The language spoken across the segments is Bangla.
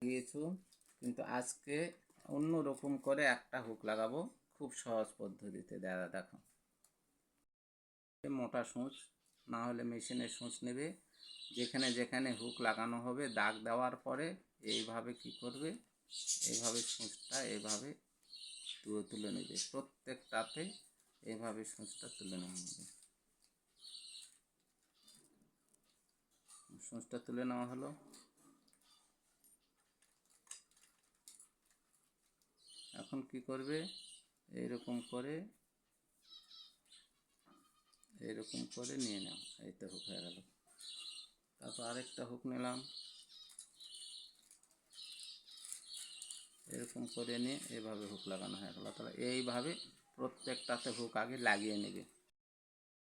লাগিয়েছো, কিন্তু আজকে অন্য রকম করে একটা হুক লাগাবো, খুব সহজ পদ্ধতিতে। দাদা দেখো, মোটা সূচ না হলে মেশিনের সূচ নেবে, যেখানে যেখানে হুক লাগানো হবে দাগ দেওয়ার পরে এইভাবে কি করবে, এইভাবে সূচটা এইভাবে তুলে নেবে, প্রত্যেকটাতে এইভাবে সূচটা তুলে নেওয়া হবে। সূচটা তুলে নেওয়া হলো। এখন কি করবে, এইরকম করে নিয়ে নাও। এই তো হুক হয়ে গেল। তারপর আরেকটা হুক নিলাম, এরকম করে নিয়ে এইভাবে হুক লাগানো হয়ে গেল। তাহলে এইভাবে প্রত্যেকটাতে হুক আগে লাগিয়ে নেবে।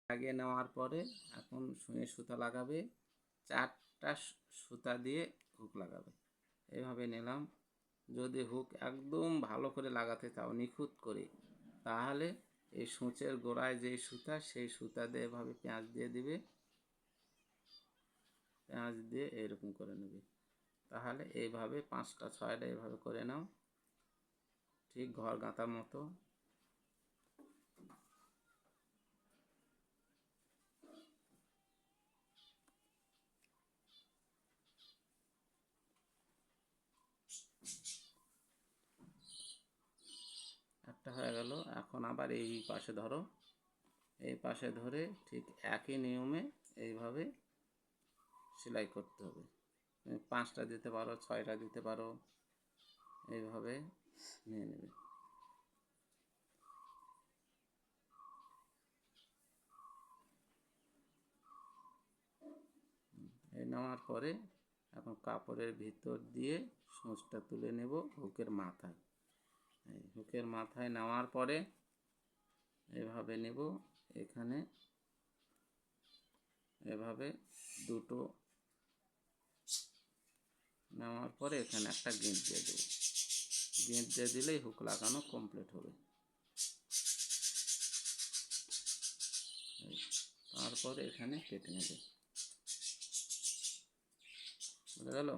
লাগিয়ে নেওয়ার পরে এখন সুঁই সুতা লাগাবে, 4টা সুতা দিয়ে হুক লাগাবে। এইভাবে নিলাম। যদি হুক একদম ভালো করে লাগাতে চাও, নিখুঁত করে, তাহলে এই সূচের গোড়ায় যেই সুতা, সেই সুতা দিয়ে এভাবে পেঁয়াজ দিয়ে দিবে, পেঁয়াজ দিয়ে এরকম করে নেবে। তাহলে এইভাবে 5টা 6টা এইভাবে করে নাও, ঠিক ঘর গাঁথার মতো। একটা হয়ে গেল। এখন আবার এই পাশে ধরো, এই পাশে ধরে ঠিক একই নিয়মে এইভাবে সেলাই করতে হবে। 5টা দিতে পারো, 6টা দিতে পারো, এইভাবে নিয়ে নেবে। এই নেওয়ার পরে এখন কাপড়ের ভিতর দিয়ে সূচটা তুলে নেব হুকের মাথায়। এই হুকের মাথায় নেওয়ার পরে এভাবে নেব, এখানে এভাবে দুটো নেওয়ার পরে এখানে একটা গিঁট দিয়ে দেবো। গিঁট দিয়ে দিলেই হুক লাগানো কমপ্লিট হবে। তারপরে এখানে কেটে নেবে। বুঝে গেল?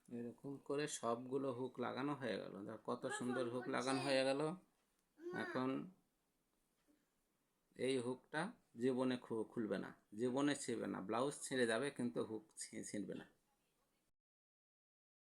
এরকম করে সবগুলো হুক লাগানো হয়ে গেল। দেখো কত সুন্দর হুক লাগানো হয়ে গেল। এখন এই হুকটা জীবনে খুলবে না, জীবনে ছিঁড়বে না। ব্লাউজ ছিঁড়ে যাবে কিন্তু হুক ছিঁড়বে না।